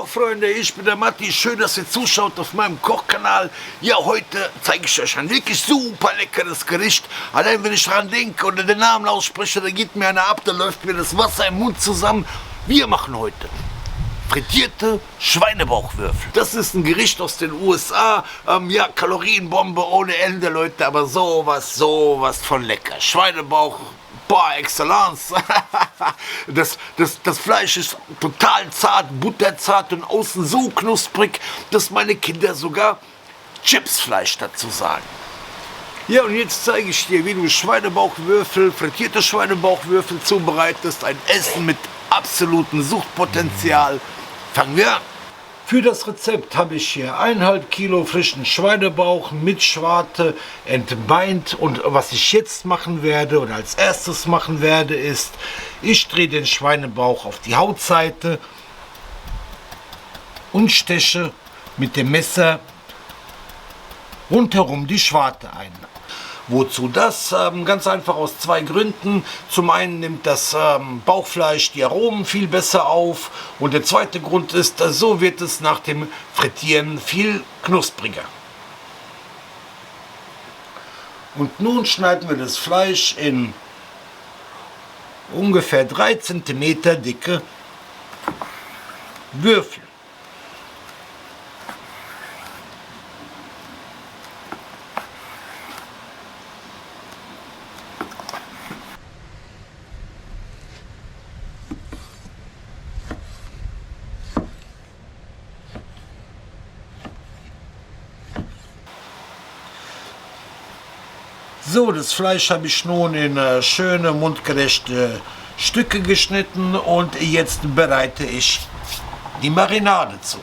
Freunde, ich bin der Matti. Schön, dass ihr zuschaut auf meinem Kochkanal. Ja, heute zeige ich euch ein wirklich super leckeres Gericht. Allein wenn ich dran denke oder den Namen ausspreche, da geht mir einer ab, da läuft mir das Wasser im Mund zusammen. Wir machen heute frittierte Schweinebauchwürfel. Das ist ein Gericht aus den USA. Ja, Kalorienbombe ohne Ende, Leute, aber sowas von lecker. Schweinebauch par excellence. Das Fleisch ist total zart, butterzart und außen so knusprig, dass meine Kinder sogar Chipsfleisch dazu sagen. Ja, und jetzt zeige ich dir, wie du Schweinebauchwürfel, frittierte Schweinebauchwürfel zubereitest. Ein Essen mit absolutem Suchtpotenzial. Fangen wir an. Für das Rezept habe ich hier 1,5 Kilo frischen Schweinebauch mit Schwarte entbeint. Und was ich jetzt machen werde oder als erstes machen werde, ist, ich drehe den Schweinebauch auf die Hautseite und steche mit dem Messer rundherum die Schwarte ein. Wozu das? Ganz einfach aus zwei Gründen. Zum einen nimmt das Bauchfleisch die Aromen viel besser auf und der zweite Grund ist, so wird es nach dem Frittieren viel knuspriger. Und nun schneiden wir das Fleisch in ungefähr 3 cm dicke Würfel. So, das Fleisch habe ich nun in schöne, mundgerechte Stücke geschnitten und jetzt bereite ich die Marinade zu.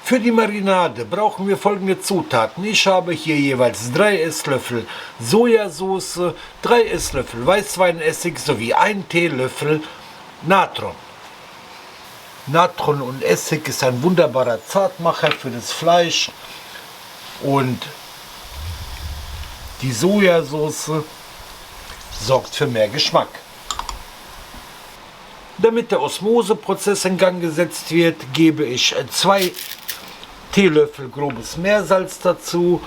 Für die Marinade brauchen wir folgende Zutaten. Ich habe hier jeweils 3 Esslöffel Sojasauce, 3 Esslöffel Weißweinessig sowie 1 Teelöffel Natron. Natron und Essig ist ein wunderbarer Zartmacher für das Fleisch und die Sojasauce sorgt für mehr Geschmack. Damit der Osmoseprozess in Gang gesetzt wird, gebe ich 2 Teelöffel grobes Meersalz dazu,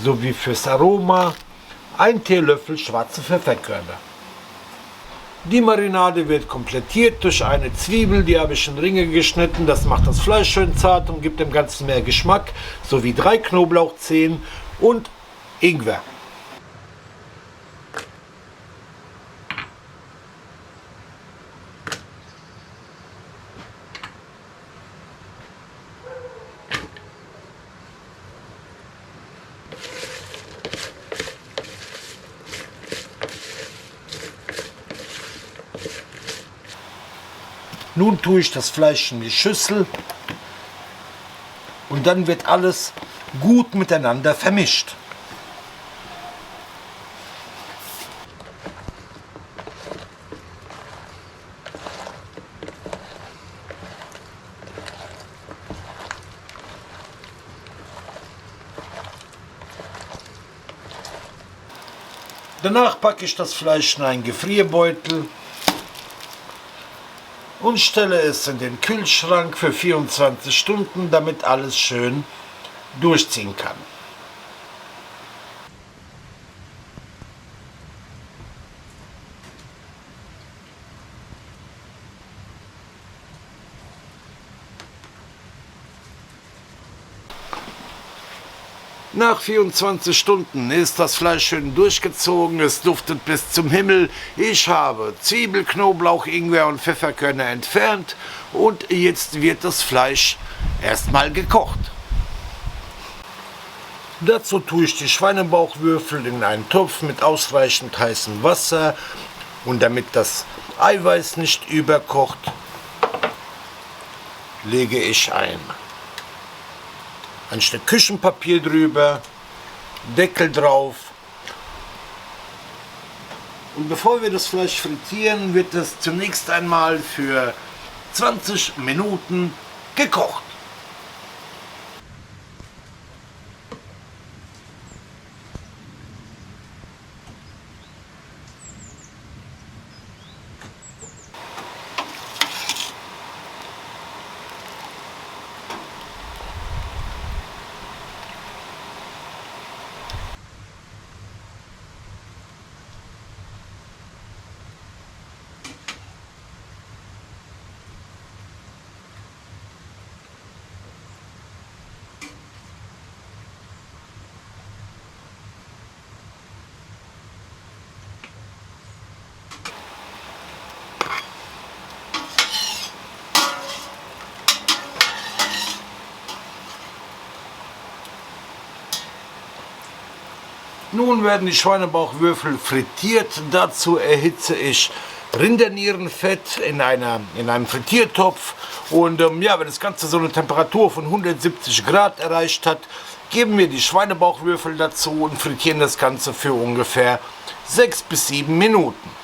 sowie fürs Aroma 1 Teelöffel schwarze Pfefferkörner. Die Marinade wird komplettiert durch eine Zwiebel, die habe ich in Ringe geschnitten, das macht das Fleisch schön zart und gibt dem Ganzen mehr Geschmack, sowie 3 Knoblauchzehen und Ingwer. Nun tue ich das Fleisch in die Schüssel und dann wird alles gut miteinander vermischt. Danach packe ich das Fleisch in einen Gefrierbeutel und stelle es in den Kühlschrank für 24 Stunden, damit alles schön durchziehen kann. Nach 24 Stunden ist das Fleisch schön durchgezogen, es duftet bis zum Himmel. Ich habe Zwiebel, Knoblauch, Ingwer und Pfefferkörner entfernt und jetzt wird das Fleisch erstmal gekocht. Dazu tue ich die Schweinebauchwürfel in einen Topf mit ausreichend heißem Wasser und damit das Eiweiß nicht überkocht, lege ich ein Stück Küchenpapier drüber, Deckel drauf. Und bevor wir das Fleisch frittieren, wird es zunächst einmal für 20 Minuten gekocht. Nun werden die Schweinebauchwürfel frittiert. Dazu erhitze ich Rindernierenfett in einem Frittiertopf. Und ja, wenn das Ganze so eine Temperatur von 170 Grad erreicht hat, geben wir die Schweinebauchwürfel dazu und frittieren das Ganze für ungefähr 6 bis 7 Minuten.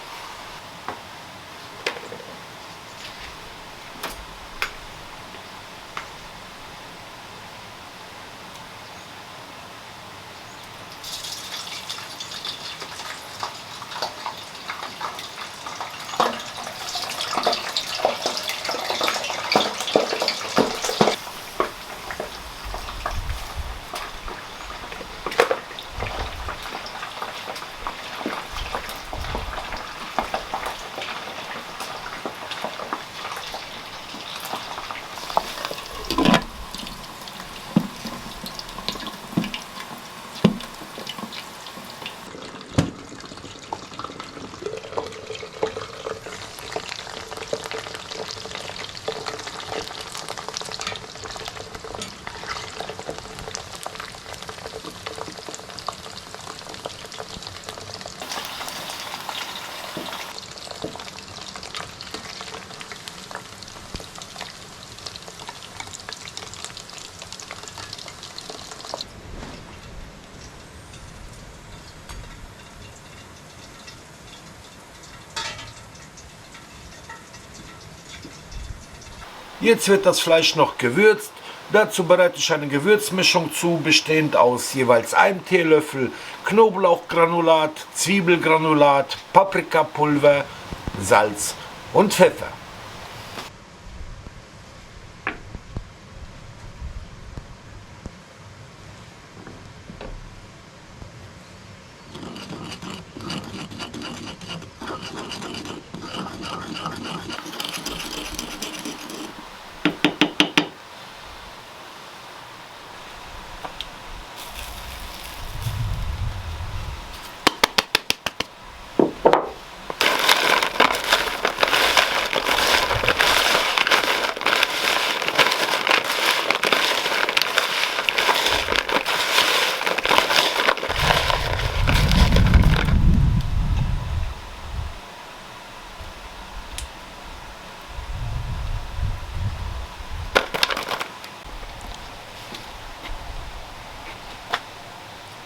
Jetzt wird das Fleisch noch gewürzt. Dazu bereite ich eine Gewürzmischung zu, bestehend aus jeweils einem Teelöffel Knoblauchgranulat, Zwiebelgranulat, Paprikapulver, Salz und Pfeffer.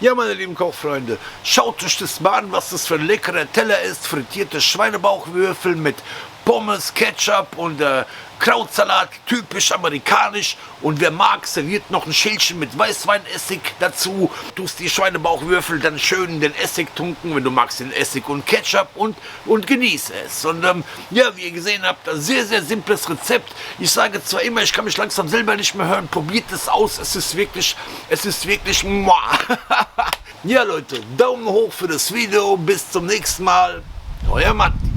Ja, meine lieben Kochfreunde, schaut euch das mal an, was das für ein leckerer Teller ist. Frittierte Schweinebauchwürfel mit Pommes, Ketchup und Krautsalat, typisch amerikanisch. Und wer mag, serviert noch ein Schälchen mit Weißweinessig dazu. Tust die Schweinebauchwürfel dann schön in den Essig tunken, wenn du magst, den Essig und Ketchup und genieße es. Und ja, wie ihr gesehen habt, ein sehr, sehr simples Rezept. Ich sage zwar immer, ich kann mich langsam selber nicht mehr hören, probiert es aus, es ist wirklich muah. Ja Leute, Daumen hoch für das Video, bis zum nächsten Mal, euer Matti.